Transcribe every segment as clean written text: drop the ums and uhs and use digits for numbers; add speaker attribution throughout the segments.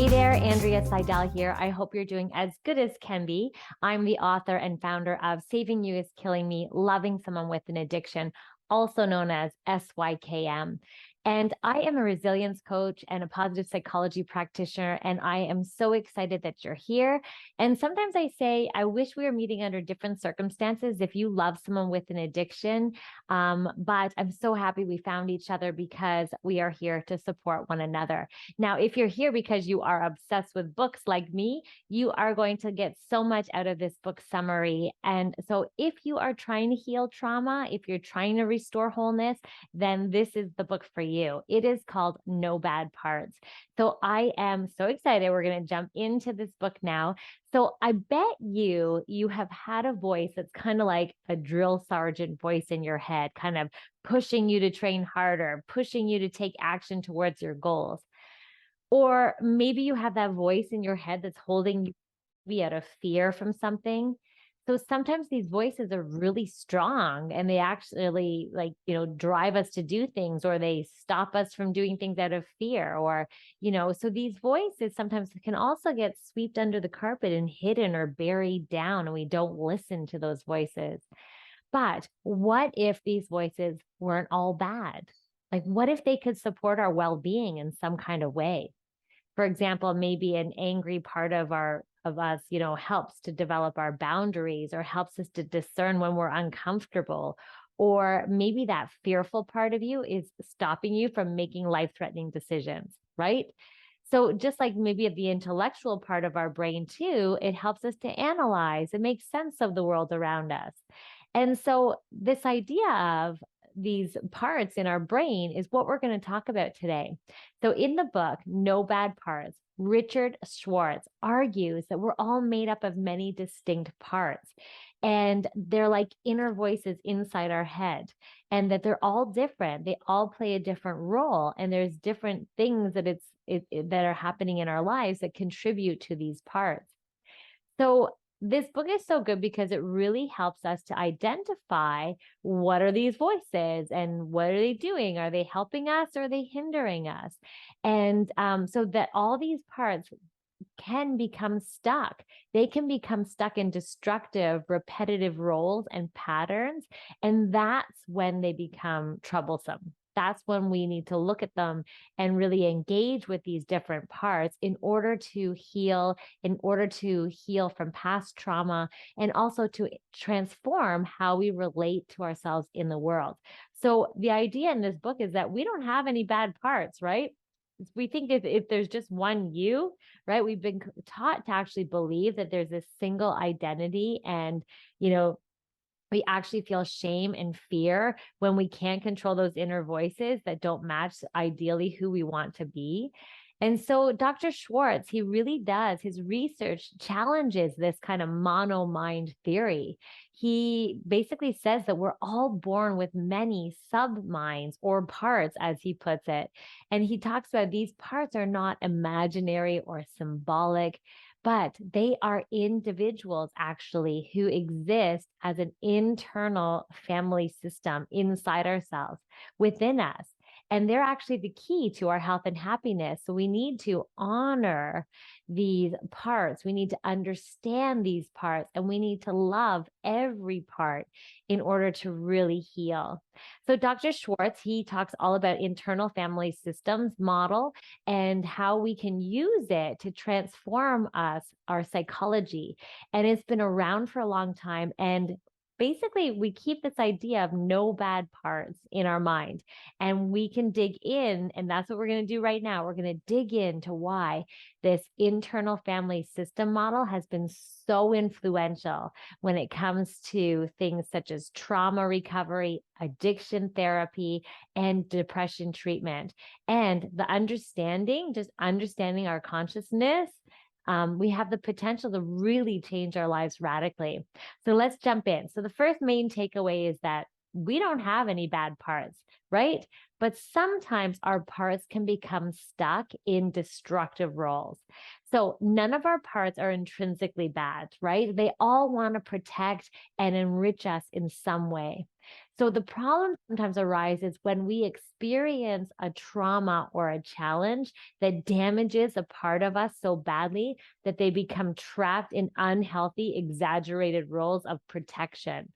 Speaker 1: Hey there, Andrea Seydel here. I hope you're doing as good as can be. I'm the author and founder of Saving You is Killing Me, Loving Someone with an Addiction, also known as SYKM. And I am a resilience coach and a positive psychology practitioner, and I am so excited that you're here. And sometimes I say, I wish we were meeting under different circumstances if you love someone with an addiction. But I'm so happy we found each other because we are here to support one another. Now, if you're here because you are obsessed with books like me, you are going to get so much out of this book summary. And so if you are trying to heal trauma, if you're trying to restore wholeness, then this is the book for you. It is called No Bad Parts. So I am so excited. We're going to jump into this book now. So I bet you have had a voice that's kind of like a drill sergeant voice in your head, kind of pushing you to train harder, pushing you to take action towards your goals. Or maybe you have that voice in your head that's holding you out of fear from something. So sometimes these voices are really strong and they actually drive us to do things, or they stop us from doing things out of fear, or, so these voices sometimes can also get swept under the carpet and hidden or buried down, and we don't listen to those voices. But what if these voices weren't all bad? Like, what if they could support our well-being in some kind of way? For example, maybe an angry part of us, helps to develop our boundaries, or helps us to discern when we're uncomfortable. Or maybe that fearful part of you is stopping you from making life-threatening decisions, right? So just like maybe the intellectual part of our brain too, it helps us to analyze and make sense of the world around us. And so this idea of these parts in our brain is what we're going to talk about today. So in the book, No Bad Parts, Richard Schwartz argues that we're all made up of many distinct parts, and they're like inner voices inside our head, and that they're all different. They all play a different role, and there's different things that that are happening in our lives that contribute to these parts. So this book is so good because it really helps us to identify what are these voices and what are they doing? Are they helping us, or are they hindering us? And so that all these parts can become stuck. They can become stuck in destructive, repetitive roles and patterns. And that's when they become troublesome. That's when we need to look at them and really engage with these different parts in order to heal from past trauma, and also to transform how we relate to ourselves in the world. So the idea in this book is that we don't have any bad parts, right? We think if there's just one you, right? We've been taught to actually believe that there's this single identity, and, we actually feel shame and fear when we can't control those inner voices that don't match ideally who we want to be. And so Dr. Schwartz, he really does, his research challenges this kind of mono mind theory. He basically says that we're all born with many sub minds, or parts, as he puts it. And he talks about these parts are not imaginary or symbolic, but they are individuals actually who exist as an internal family system inside ourselves, within us. And they're actually the key to our health and happiness. So we need to honor these parts. We need to understand these parts, and we need to love every part in order to really heal. So Dr. Schwartz, he talks all about internal family systems model and how we can use it to transform our psychology. And it's been around for a long time. And basically, we keep this idea of no bad parts in our mind, and we can dig in. And that's what we're going to do right now. We're going to dig into why this internal family system model has been so influential when it comes to things such as trauma recovery, addiction therapy, and depression treatment. And just understanding our consciousness, we have the potential to really change our lives radically. So let's jump in. So the first main takeaway is that we don't have any bad parts, right? But sometimes our parts can become stuck in destructive roles. So none of our parts are intrinsically bad, right? They all want to protect and enrich us in some way. So the problem sometimes arises when we experience a trauma or a challenge that damages a part of us so badly that they become trapped in unhealthy, exaggerated roles of protection.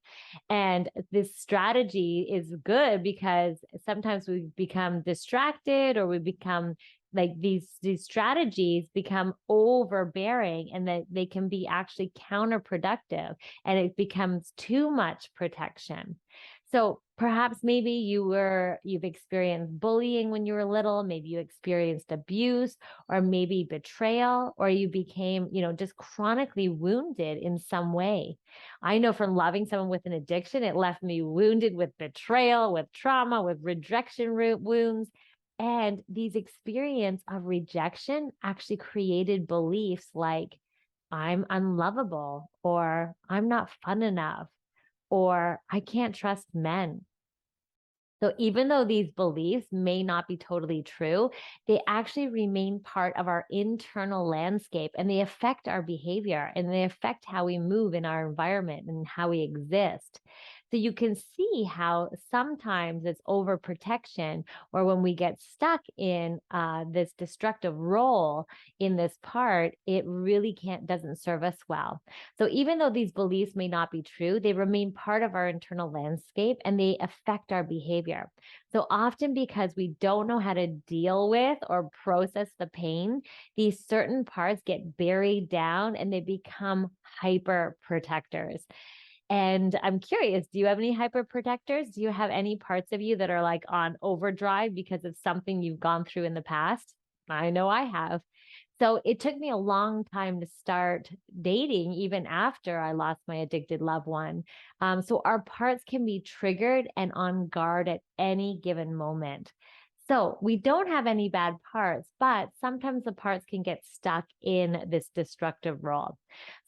Speaker 1: And this strategy is good because sometimes we become distracted, or we become like these strategies become overbearing, and that they can be actually counterproductive, and it becomes too much protection. So perhaps maybe you've experienced bullying when you were little, maybe you experienced abuse, or maybe betrayal, or you became, just chronically wounded in some way. I know from loving someone with an addiction, it left me wounded with betrayal, with trauma, with rejection wounds. And these experience of rejection actually created beliefs like I'm unlovable, or I'm not fun enough, or I can't trust men. So even though these beliefs may not be totally true, they actually remain part of our internal landscape, and they affect our behavior, and they affect how we move in our environment and how we exist. So you can see how sometimes it's overprotection, or when we get stuck in this destructive role in this part, it really doesn't serve us well. So even though these beliefs may not be true, they remain part of our internal landscape, and they affect our behavior. So often, because we don't know how to deal with or process the pain, these certain parts get buried down and they become hyper protectors. And I'm curious, do you have any hyper protectors? Do you have any parts of you that are like on overdrive because of something you've gone through in the past? I know I have. So it took me a long time to start dating, even after I lost my addicted loved one. So our parts can be triggered and on guard at any given moment. So we don't have any bad parts, but sometimes the parts can get stuck in this destructive role.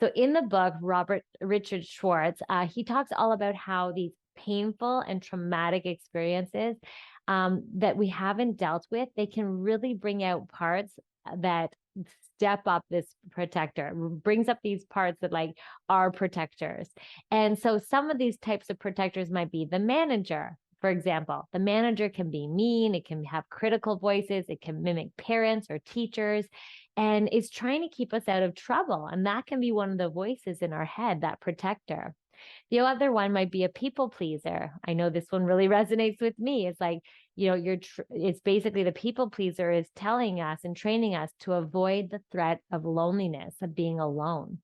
Speaker 1: So in the book, Richard Schwartz, he talks all about how these painful and traumatic experiences that we haven't dealt with, they can really bring out parts that step up this protector, brings up these parts that like are protectors. And so some of these types of protectors might be the manager. For example, the manager can be mean, it can have critical voices, it can mimic parents or teachers, and it's trying to keep us out of trouble. And that can be one of the voices in our head, that protector. The other one might be a people pleaser. I know this one really resonates with me. It's like, it's basically the people pleaser is telling us and training us to avoid the threat of loneliness, of being alone.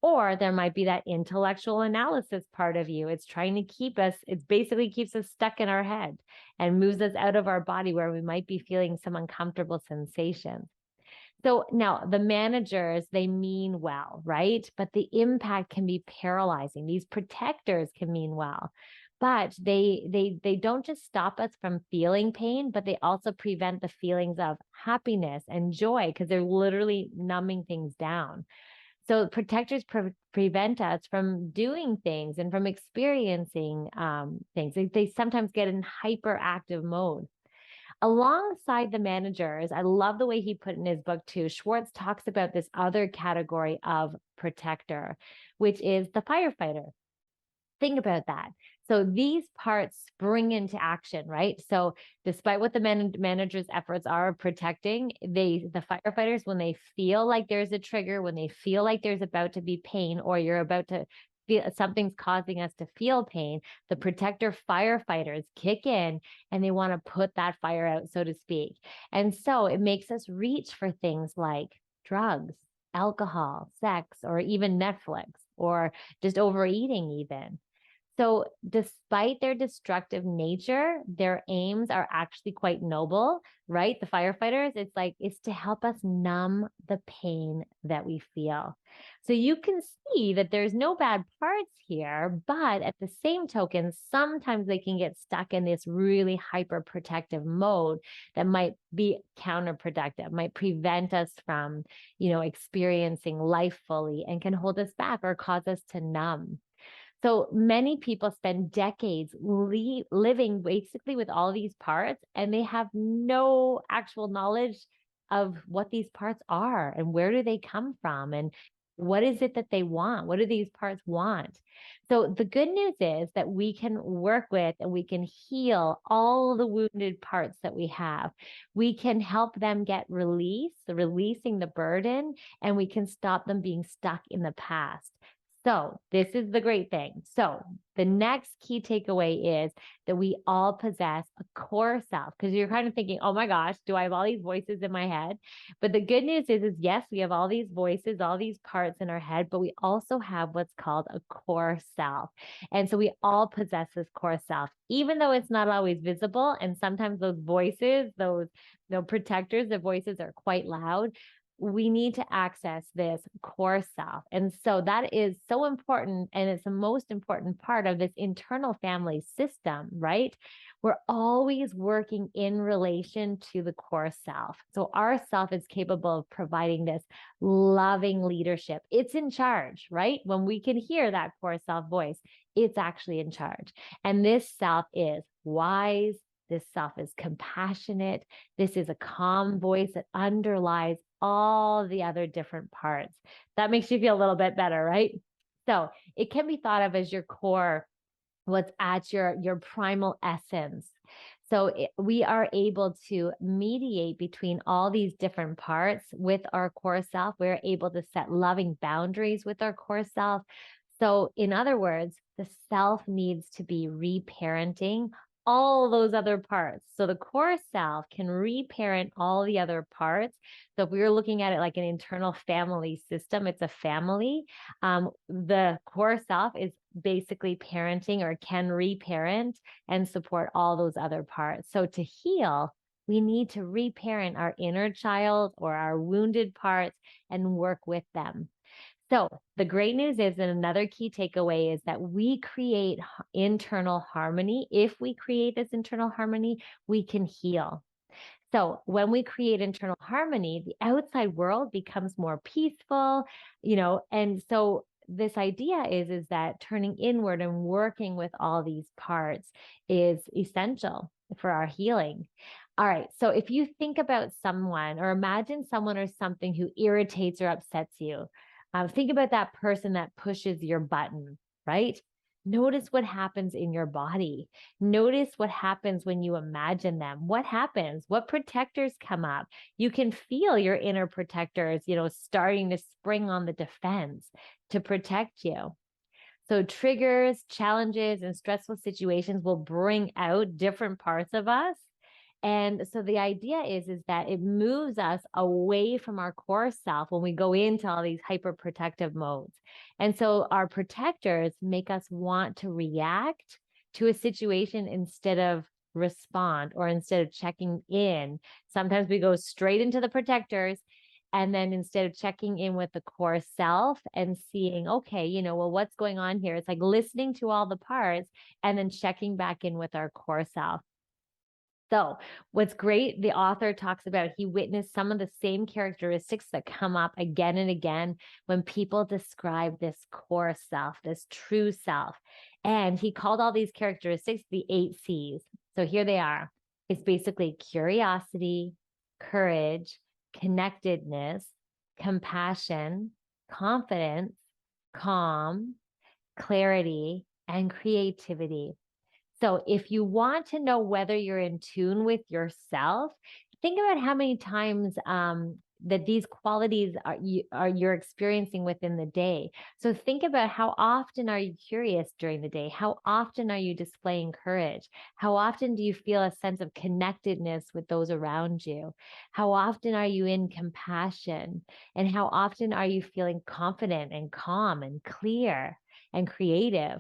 Speaker 1: Or there might be that intellectual analysis part of you. It's trying to it basically keeps us stuck in our head and moves us out of our body where we might be feeling some uncomfortable sensations. So now the managers, they mean well, right? But the impact can be paralyzing. These protectors can mean well, but they don't just stop us from feeling pain, but they also prevent the feelings of happiness and joy, because they're literally numbing things down. So protectors prevent us from doing things and from experiencing things. They sometimes get in hyperactive mode. Alongside the managers, I love the way he put in his book too. Schwartz talks about this other category of protector, which is the firefighter. Think about that. So these parts spring into action, right? So despite what the manager's efforts are of protecting, the firefighters, when they feel like there's a trigger, when they feel like there's about to be pain, or you're about to feel something's causing us to feel pain, the protector firefighters kick in and they want to put that fire out, so to speak. And so it makes us reach for things like drugs, alcohol, sex, or even Netflix, or just overeating even. So despite their destructive nature, their aims are actually quite noble, right? The firefighters, it's to help us numb the pain that we feel. So you can see that there's no bad parts here, but at the same token, sometimes they can get stuck in this really hyper protective mode that might be counterproductive, might prevent us from, experiencing life fully, and can hold us back or cause us to numb. So many people spend decades living basically with all these parts, and they have no actual knowledge of what these parts are and where do they come from. And What is it that they want? What do these parts want? So the good news is that we can work with and we can heal all the wounded parts that we have. We can help them get releasing the burden, and we can stop them being stuck in the past. So this is the great thing. So the next key takeaway is that we all possess a core self, because you're kind of thinking, oh my gosh, do I have all these voices in my head? But the good news is yes, we have all these voices, all these parts in our head, but we also have what's called a core self. And so we all possess this core self, even though it's not always visible. And sometimes those voices, those protectors, the voices are quite loud. We need to access this core self. And so that is so important. And it's the most important part of this internal family system, right? We're always working in relation to the core self. So our self is capable of providing this loving leadership. It's in charge, right? When we can hear that core self voice, it's actually in charge. And this self is wise. This self is compassionate. This is a calm voice that underlies all the other different parts. That makes you feel a little bit better, right? So it can be thought of as your core, what's at your primal essence. So we are able to mediate between all these different parts with our core self. We're able to set loving boundaries with our core self. So in other words, the self needs to be reparenting all those other parts. So the core self can reparent all the other parts. So if we were looking at it like an internal family system, it's a family. The core self is basically parenting or can reparent and support all those other parts. So to heal, we need to reparent our inner child or our wounded parts and work with them. So the great news is, and another key takeaway is that we create internal harmony. If we create this internal harmony, we can heal. So when we create internal harmony, the outside world becomes more peaceful, and so this idea is that turning inward and working with all these parts is essential for our healing. All right. So if you think about someone or imagine someone or something who irritates or upsets you, think about that person that pushes your button, right? Notice what happens in your body. Notice what happens when you imagine them. What happens? What protectors come up? You can feel your inner protectors, starting to spring on the defense to protect you. So triggers, challenges, and stressful situations will bring out different parts of us. And so the idea is that it moves us away from our core self when we go into all these hyper protective modes. And so our protectors make us want to react to a situation instead of respond, or instead of checking in. Sometimes we go straight into the protectors. And then instead of checking in with the core self and seeing, okay, well, what's going on here? It's like listening to all the parts and then checking back in with our core self. So what's great, the author talks about, he witnessed some of the same characteristics that come up again and again when people describe this core self, this true self. And he called all these characteristics the 8 C's. So here they are. It's basically curiosity, courage, connectedness, compassion, confidence, calm, clarity, and creativity. So if you want to know whether you're in tune with yourself, think about how many times that these qualities you're experiencing within the day. So think about how often are you curious during the day? How often are you displaying courage? How often do you feel a sense of connectedness with those around you? How often are you in compassion? And how often are you feeling confident and calm and clear and creative?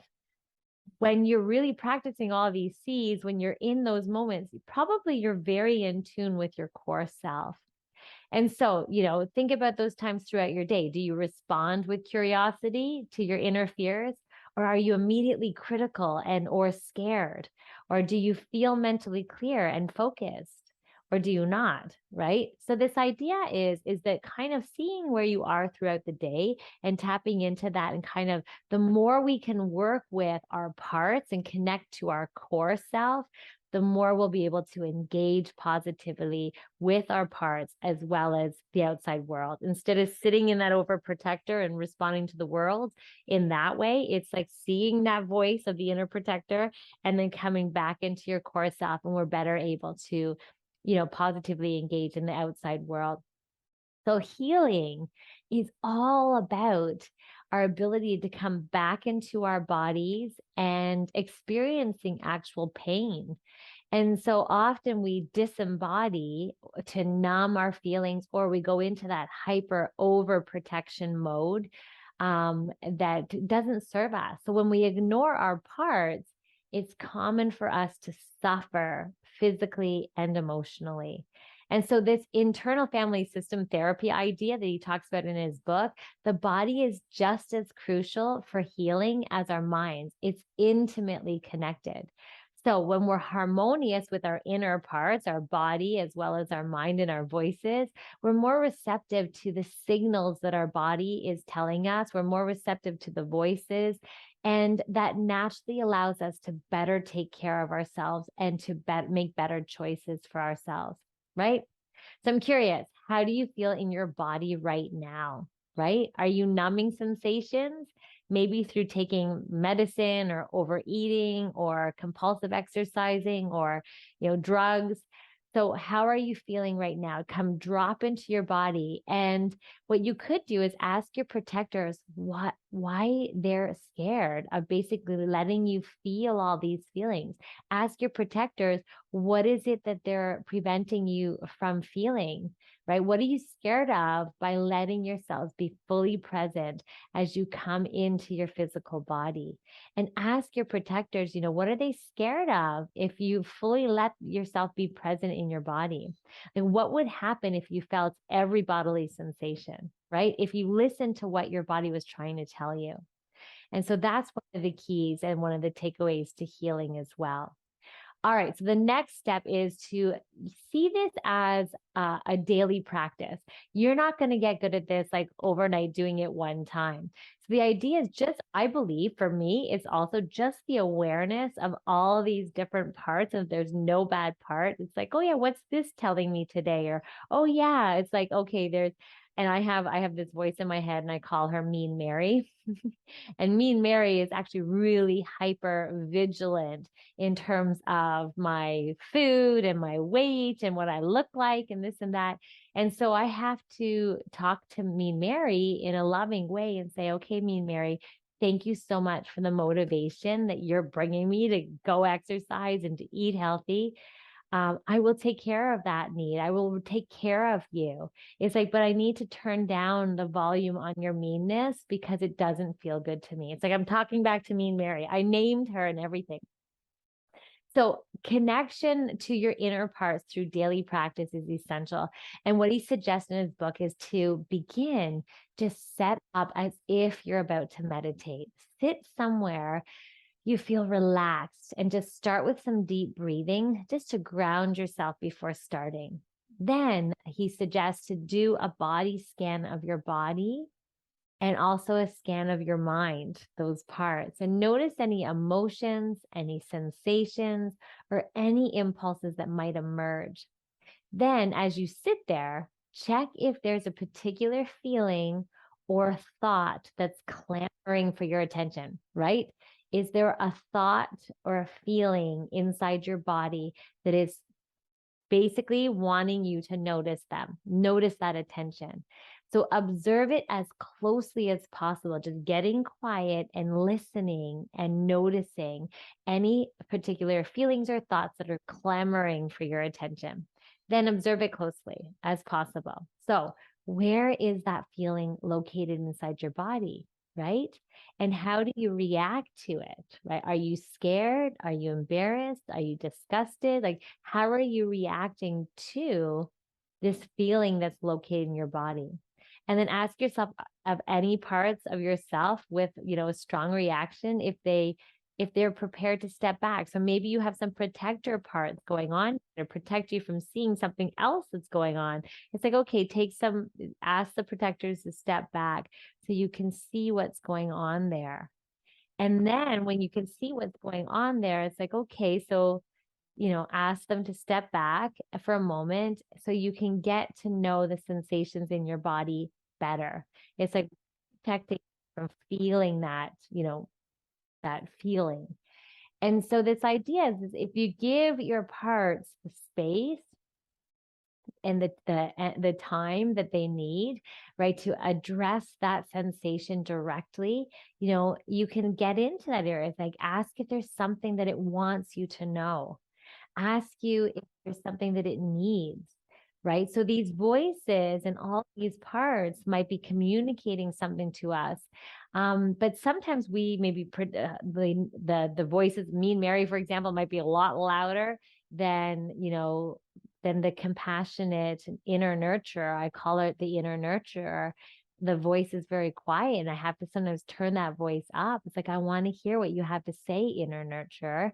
Speaker 1: When you're really practicing all these C's, when you're in those moments, you're very in tune with your core self. And so, think about those times throughout your day. Do you respond with curiosity to your inner fears? Or are you immediately critical or scared? Or do you feel mentally clear and focused? Or do you not, right? So this idea is that kind of seeing where you are throughout the day and tapping into that, and kind of the more we can work with our parts and connect to our core self, the more we'll be able to engage positively with our parts as well as the outside world. Instead of sitting in that overprotector and responding to the world in that way, it's like seeing that voice of the inner protector and then coming back into your core self, and we're better able to, positively engage in the outside world. So healing is all about our ability to come back into our bodies and experiencing actual pain. And so often we disembody to numb our feelings, or we go into that hyper overprotection mode that doesn't serve us. So when we ignore our parts, it's common for us to suffer physically and emotionally. And so this internal family system therapy idea that he talks about in his book, the body is just as crucial for healing as our minds. It's intimately connected. So when we're harmonious with our inner parts, our body, as well as our mind and our voices, we're more receptive to the signals that our body is telling us. We're more receptive to the voices. And that naturally allows us to better take care of ourselves and to make better choices for ourselves, right? So I'm curious, how do you feel in your body right now, right? Are you numbing sensations? Maybe through taking medicine or overeating or compulsive exercising or, drugs. So how are you feeling right now? Come drop into your body. And what you could do is ask your protectors why they're scared of basically letting you feel all these feelings. Ask your protectors, what is it that they're preventing you from feeling, right? What are you scared of by letting yourselves be fully present as you come into your physical body? And ask your protectors, what are they scared of if you fully let yourself be present in your body? And what would happen if you felt every bodily sensation, right? If you listened to what your body was trying to tell you. And so that's one of the keys and one of the takeaways to healing as well. All right. So the next step is to see this as a daily practice. You're not going to get good at this like overnight doing it one time. So the idea is just, I believe for me, it's also just the awareness of all these different parts. If there's no bad part, it's like, oh yeah, what's this telling me today? Or, oh yeah, it's like, okay, and I have this voice in my head and I call her Mean Mary. And Mean Mary is actually really hyper vigilant in terms of my food and my weight and what I look like and this and that. And so I have to talk to Mean Mary in a loving way and say, okay, Mean Mary, thank you so much for the motivation that you're bringing me to go exercise and to eat healthy. I will take care of that need. I will take care of you. It's like, but I need to turn down the volume on your meanness because it doesn't feel good to me. It's like I'm talking back to Mean Mary. I named her and everything. So connection to your inner parts through daily practice is essential. And what he suggests in his book is to begin just set up as if you're about to meditate. Sit somewhere you feel relaxed and just start with some deep breathing just to ground yourself before starting. Then he suggests to do a body scan of your body and also a scan of your mind, those parts, and notice any emotions, any sensations, or any impulses that might emerge. Then as you sit there, check if there's a particular feeling or thought that's clamoring for your attention, right? Is there a thought or a feeling inside your body that is basically wanting you to notice them, notice that attention? So observe it as closely as possible, just getting quiet and listening and noticing any particular feelings or thoughts that are clamoring for your attention. Then observe it closely as possible. So where is that feeling located inside your body, right? And how do you react to it, right? Are you scared? Are you embarrassed? Are you disgusted? Like, how are you reacting to this feeling that's located in your body? And then ask yourself of any parts of yourself with, a strong reaction, if they're prepared to step back. So maybe you have some protector parts going on to protect you from seeing something else that's going on. It's like, okay, ask the protectors to step back so you can see what's going on there. And then when you can see what's going on there, it's like, okay, so ask them to step back for a moment so you can get to know the sensations in your body better. It's like protecting from feeling that feeling. And so this idea is if you give your parts the space and the time that they need, right, to address that sensation directly, you can get into that area. It's like, ask if there's something that it wants you to know. Ask you if there's something that it needs, right? So these voices and all these parts might be communicating something to us. But sometimes we maybe the voices, me and Mary, for example, might be a lot louder than, than the compassionate inner nurturer. I call it the inner nurturer. The voice is very quiet and I have to sometimes turn that voice up. It's like, I want to hear what you have to say, inner nurturer.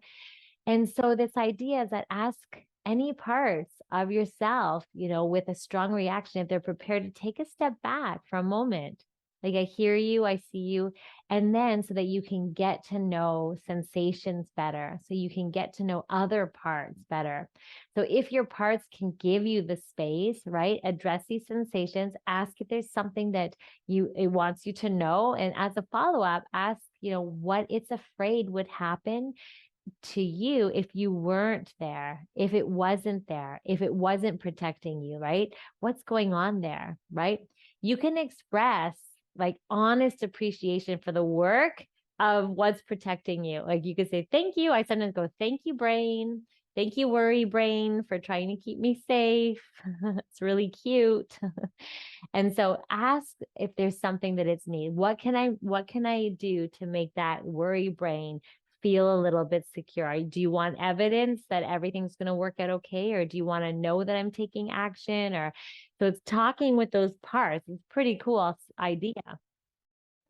Speaker 1: And so this idea is that ask any parts of yourself, with a strong reaction, if they're prepared to take a step back for a moment. Like, I hear you, I see you. And then so that you can get to know sensations better, so you can get to know other parts better. So if your parts can give you the space, right, address these sensations, ask if there's something that it wants you to know. And as a follow-up, ask, what it's afraid would happen to you if you weren't there, if it wasn't there, if it wasn't protecting you, right? What's going on there, right? You can express like honest appreciation for the work of what's protecting you. Like you could say, thank you. I sometimes go, thank you, brain. Thank you, worry brain, for trying to keep me safe. It's really cute. And so ask if there's something that it's need. What can I do to make that worry brain feel a little bit secure? Do you want evidence that everything's going to work out okay? Or do you want to know that I'm taking action? Or so it's talking with those parts. It's a pretty cool idea.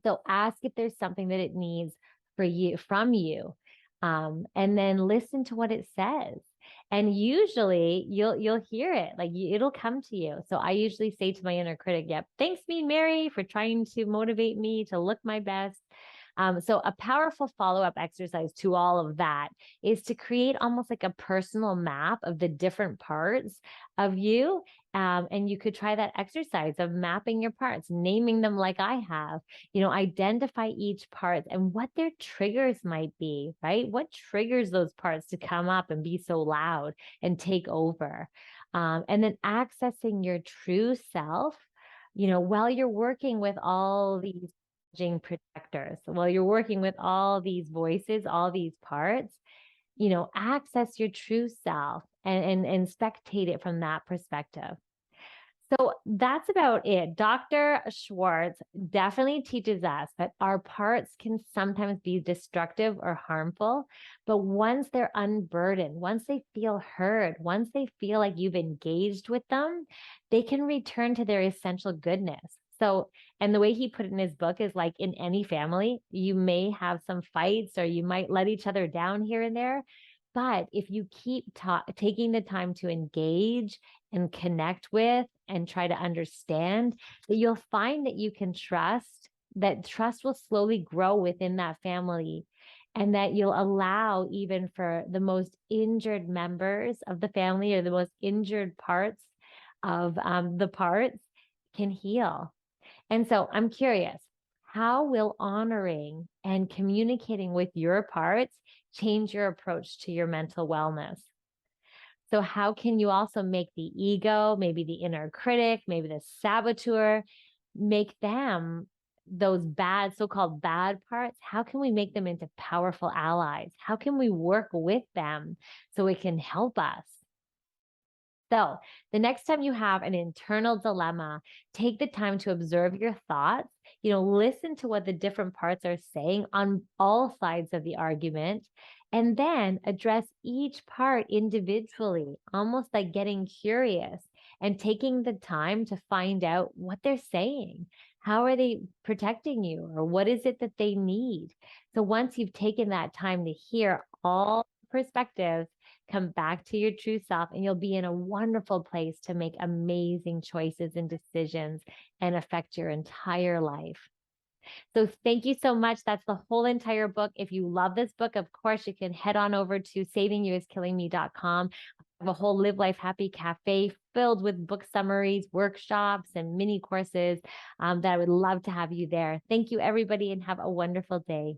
Speaker 1: So ask if there's something that it needs from you. And then listen to what it says. And usually you'll hear it, like it'll come to you. So I usually say to my inner critic, yep, thanks, me and Mary, for trying to motivate me to look my best. So a powerful follow-up exercise to all of that is to create almost like a personal map of the different parts of you. And you could try that exercise of mapping your parts, naming them like I have, identify each part and what their triggers might be, right? What triggers those parts to come up and be so loud and take over? And then accessing your true self, while you're working with all these protectors, while you're working with all these voices, all these parts, access your true self and spectate it from that perspective. So that's about it. Dr. Schwartz definitely teaches us that our parts can sometimes be destructive or harmful, but once they're unburdened, once they feel heard, once they feel like you've engaged with them, they can return to their essential goodness. So, and the way he put it in his book is like in any family, you may have some fights or you might let each other down here and there. But if you keep taking the time to engage and connect with and try to understand, that you'll find that you can trust, that trust will slowly grow within that family, and that you'll allow even for the most injured members of the family or the most injured parts of the parts can heal. And so I'm curious, how will honoring and communicating with your parts change your approach to your mental wellness? So how can you also make the ego, maybe the inner critic, maybe the saboteur, make them, those bad, so-called bad parts, how can we make them into powerful allies? How can we work with them so it can help us? So the next time you have an internal dilemma, take the time to observe your thoughts, listen to what the different parts are saying on all sides of the argument, and then address each part individually, almost like getting curious and taking the time to find out what they're saying. How are they protecting you? Or what is it that they need? So once you've taken that time to hear all perspectives, come back to your true self, and you'll be in a wonderful place to make amazing choices and decisions and affect your entire life. So thank you so much. That's the whole entire book. If you love this book, of course, you can head on over to savingyouiskillingme.com. I have a whole Live Life Happy cafe filled with book summaries, workshops, and mini courses that I would love to have you there. Thank you, everybody, and have a wonderful day.